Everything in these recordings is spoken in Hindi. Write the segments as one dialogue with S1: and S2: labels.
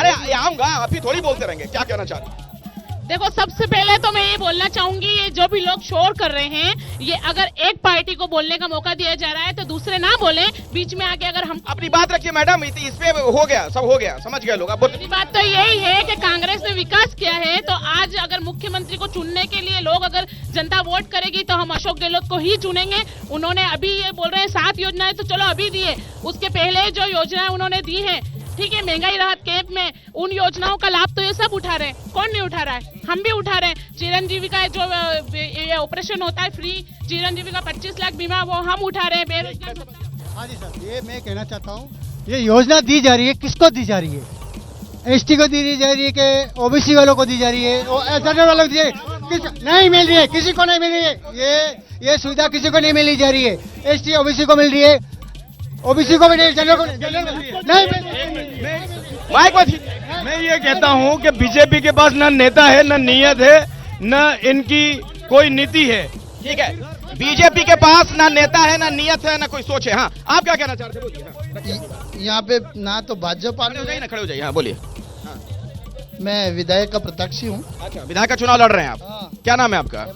S1: अरे आऊंगा, आप ही थोड़ी बोलते रहेंगे। क्या कहना चाह रहे हैं?
S2: देखो, सबसे पहले तो मैं ये बोलना चाहूंगी, ये जो भी लोग शोर कर रहे हैं, ये अगर एक पार्टी को बोलने का मौका दिया जा रहा है तो दूसरे ना बोले, बीच में आके अगर हम
S1: अपनी बात रखिए मैडम, इस पे हो गया, सब हो गया, समझ गए लोग। अब
S2: मेरी बात तो यही है कि कांग्रेस ने विकास किया है, तो आज अगर मुख्यमंत्री को चुनने के लिए लोग अगर जनता वोट करेगी तो हम अशोक गहलोत को ही चुनेंगे। उन्होंने अभी ये बोल रहे हैं 7 योजनाएं, तो चलो अभी दिए, उसके पहले जो योजनाएं उन्होंने दी है, ठीक है, महंगाई राहत कैंप में उन योजनाओं का लाभ तो ये सब उठा रहे हैं। कौन नहीं उठा रहा है? हम भी उठा रहे हैं। चिरंजीवी का जो ये ऑपरेशन होता है फ्री, चिरंजीवी का 25 लाख बीमा, वो हम उठा रहे हैं। बेरोजगार।
S3: हाँ जी सर, ये मैं कहना चाहता हूँ, ये योजना दी जा रही है, किसको दी जा रही है? एसटी को दी जा रही है कि ओबीसी वालों को दी जा रही है? जनरल वालों को दी जा रही है? नहीं मिल रही है, किसी को नहीं मिल रही है। ये सुविधा किसी को नहीं मिली जा रही है। एसटी ओबीसी को मिल रही है, ओबीसी को भी नहीं, जनरल को नहीं।
S1: माइक मत।
S4: मैं ये कहता हूँ कि बीजेपी के पास न नेता है, न नीयत है, न इनकी कोई नीति है।
S1: ठीक है, बीजेपी के पास ना नेता है, ना नियत है, ना कोई सोच है। हाँ, आप क्या कहना चाहते हैं? बोलिए।
S5: यहाँ पे ना तो भाजपा,
S1: खड़े हो जाइए ना, खड़े हो जाइए। हाँ, बोलिए।
S5: मैं विधायक का प्रत्याशी हूँ।
S1: अच्छा, विधायक का चुनाव लड़ रहे हैं आप?
S5: हाँ।
S1: क्या नाम है आपका?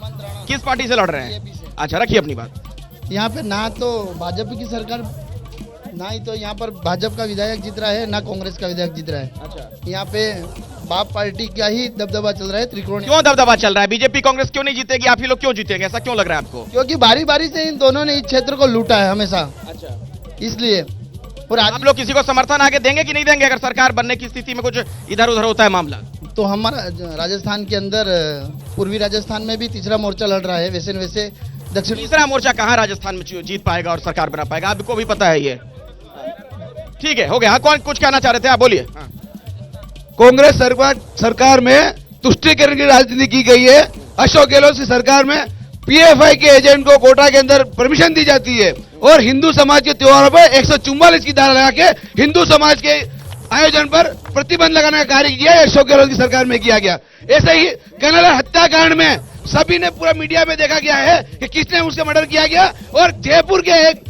S1: किस पार्टी से लड़ रहे हैं? अच्छा, रखिए अपनी बात।
S5: यहाँ पे ना तो भाजपा की सरकार, ना ही तो यहाँ पर भाजपा का विधायक जीत रहा है, ना कांग्रेस का विधायक जीत रहा है।
S1: अच्छा,
S5: यहाँ पे बाप पार्टी का ही दबदबा चल रहा है, त्रिकोणीय।
S1: क्यों दबदबा चल रहा है? बीजेपी कांग्रेस क्यों नहीं जीतेगी? आप ही लोग क्यों जीतेंगे? ऐसा क्यों लग रहा है आपको?
S5: क्योंकि बारी बारी से इन दोनों ने इस क्षेत्र को लूटा है हमेशा,
S1: अच्छा,
S5: इसलिए। और
S1: आप लोग किसी को समर्थन आगे देंगे कि नहीं देंगे अगर सरकार बनने की स्थिति में कुछ इधर उधर होता है मामला?
S5: तो हमारा राजस्थान के अंदर, पूर्वी राजस्थान में भी तीसरा मोर्चा लड़ रहा है, वैसे न वैसे दक्षिण।
S1: तीसरा मोर्चा कहाँ राजस्थान में जीत पाएगा और सरकार बना पाएगा? आपको भी पता है ये। ठीक है, हो गया। हाँ, कौन कुछ कहना चाह रहे थे? आप बोलिए। हाँ।
S4: कांग्रेस सरकार में तुष्टीकरण की राजनीति की गई है। अशोक गहलोत की सरकार में पीएफआई के एजेंट को कोटा के अंदर परमिशन दी जाती है और हिंदू समाज के त्योहारों पर 144 की धारा लगा के हिंदू समाज के आयोजन पर प्रतिबंध लगाने का कार्य किया है, अशोक गहलोत की सरकार में किया गया। ऐसे ही कन्हैया हत्याकांड में सभी ने पूरा मीडिया में देखा गया है कि किसने उसका मर्डर किया गया, और जयपुर के एक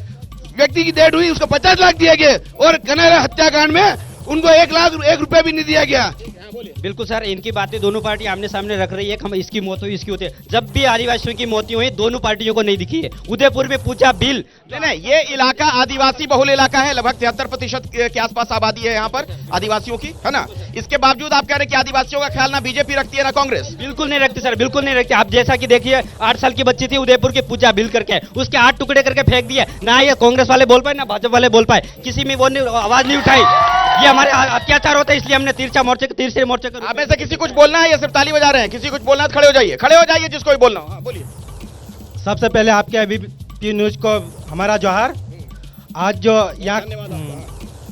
S4: व्यक्ति की डेथ हुई, उसको 50 लाख दिए गए, और कन्हैया हत्याकांड में उनको 1 रुपया भी नहीं दिया गया।
S6: बिल्कुल सर, इनकी बातें दोनों पार्टी आमने सामने रख रही है। हम इसकी मौत हुई, इसकी होती है। जब भी आदिवासियों की मौतें हुई, दोनों पार्टियों को नहीं दिखी है। उदयपुर में पूछा बिल,
S1: नहीं, ये इलाका आदिवासी बहुल इलाका है, लगभग 73% के आसपास आबादी है यहाँ पर आदिवासियों की, है ना? इसके बावजूद आप कह रहे हैं कि आदिवासियों का ख्याल ना बीजेपी रखती है ना कांग्रेस।
S6: बिल्कुल नहीं रखती सर, बिल्कुल नहीं रखती। आप जैसा कि देखिए, 8 साल की बच्ची थी उदयपुर की, पूजा बिल करके उसके 8 टुकड़े करके फेंक दिए। ना ये कांग्रेस वाले बोल पाए, ना भाजपा वाले बोल पाए, किसी में वो आवाज नहीं उठाई। ये हमारे अत्याचार होता है, इसलिए हमने तीसरे मोर्चे को।
S1: आप में से किसी कुछ बोलना है या सिर्फ ताली बजा रहे हैं? किसी कुछ बोलना है तो खड़े हो जाइए, खड़े हो जाइए जिसको भी बोलना हो। हाँ, बोलिए।
S4: सबसे पहले आपके एबीपी न्यूज को हमारा जोहार। आज जो यहाँ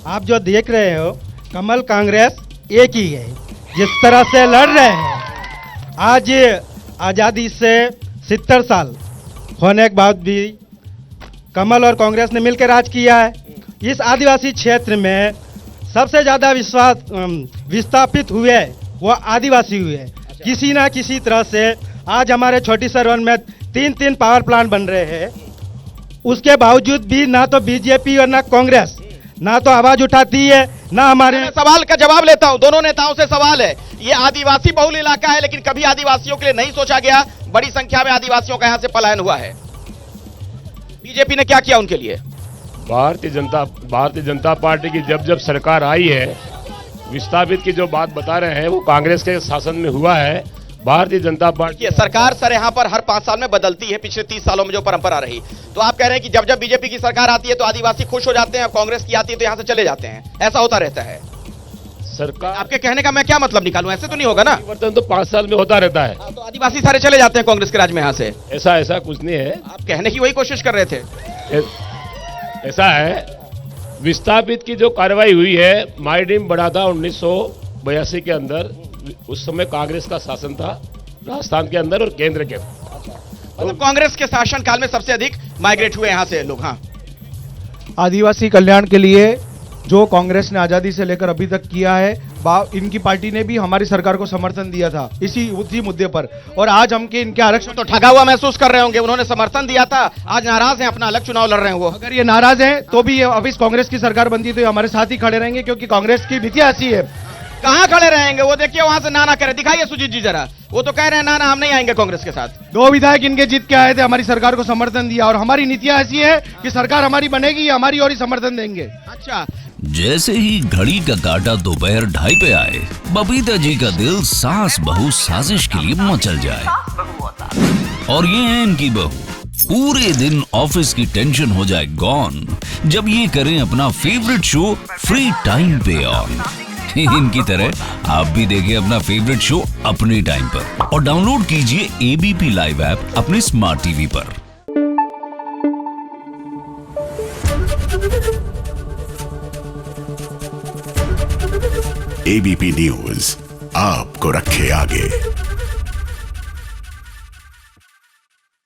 S4: आप जो देख रहे हो, कमल कांग्रेस एक ही है, जिस तरह से लड़ रहे हैं। आज आज़ादी से 70 साल होने के बाद भी कमल और कांग्रेस ने मिलकर राज किया है। इस आदिवासी क्षेत्र में सबसे ज्यादा विस्थापित हुए वो आदिवासी हुए। किसी ना किसी तरह से आज हमारे छोटी सरवन में 3 पावर प्लांट बन रहे हैं। उसके बावजूद भी ना तो बीजेपी और ना कांग्रेस ना तो आवाज उठाती है, ना हमारे।
S1: सवाल का जवाब लेता हूं, दोनों नेताओं से सवाल है। ये आदिवासी बहुल इलाका है, लेकिन कभी आदिवासियों के लिए नहीं सोचा गया। बड़ी संख्या में आदिवासियों का यहां से पलायन हुआ है। बीजेपी ने क्या किया उनके लिए?
S7: भारतीय जनता पार्टी की जब सरकार आई है, विस्थापित की जो बात बता रहे हैं वो कांग्रेस के शासन में हुआ है। भारतीय जनता पार्टी
S1: सरकार सर यहाँ पर हर 5 साल में बदलती है, पिछले 30 सालों में जो परंपरा रही। तो आप कह रहे हैं कि जब बीजेपी की सरकार आती है तो आदिवासी खुश हो जाते हैं, कांग्रेस की आती है तो यहाँ से चले जाते हैं, ऐसा होता रहता है?
S7: सरकार,
S1: आपके कहने का मैं क्या मतलब निकालूं? ऐसे तो नहीं होगा ना।
S7: परिवर्तन तो 5 साल में होता रहता है।
S1: तो आदिवासी सारे चले जाते हैं कांग्रेस के राज में यहाँ से?
S7: ऐसा कुछ नहीं है।
S1: आप कहने की वही कोशिश कर रहे थे।
S7: ऐसा है, विस्थापित की जो कार्रवाई हुई है, माइडिम बढ़ा था 1982 के अंदर। उस समय कांग्रेस का शासन था राजस्थान के अंदर और केंद्र के।
S1: मतलब कांग्रेस के शासन काल में सबसे अधिक माइग्रेट हुए यहाँ से लोग। हाँ,
S8: आदिवासी कल्याण के लिए जो कांग्रेस ने आजादी से लेकर अभी तक किया है, इनकी पार्टी ने भी हमारी सरकार को समर्थन दिया था उसी मुद्दे पर। और आज हम के इनके आरक्षण
S1: तो ठगा हुआ महसूस कर रहे होंगे। उन्होंने समर्थन दिया था, आज नाराज हैं, अपना अलग चुनाव लड़ रहे हैं वो।
S8: अगर ये नाराज हैं तो भी अब इस कांग्रेस की सरकार बनती तो ये हमारे साथ ही खड़े रहेंगे, क्योंकि कांग्रेस की नीति ऐसी है
S1: कहां खड़े रहेंगे? वो देखिए वहां से ना करे, दिखाइए सुजीत जी जरा, वो तो कह रहे हैं ना हम नहीं आएंगे कांग्रेस के साथ।
S8: 2 विधायक इनके जीत के आए थे, हमारी सरकार को समर्थन दिया, और हमारी नीतियां ऐसी है कि सरकार हमारी बनेगी, हमारी और ही समर्थन देंगे।
S1: अच्छा,
S9: जैसे ही घड़ी का काटा दोपहर 2:30 पे आए, बबीता जी का दिल सास बहू साजिश के लिए मचल जाए। और ये है इनकी बहू, पूरे दिन ऑफिस की टेंशन हो जाए गॉन जब ये करें अपना फेवरेट शो फ्री टाइम पे ऑन। इनकी तरह आप भी देखिए अपना फेवरेट शो अपने टाइम पर और डाउनलोड कीजिए एबीपी लाइव ऐप अपने स्मार्ट टीवी पर।
S10: एबीपी न्यूज आपको रखे आगे।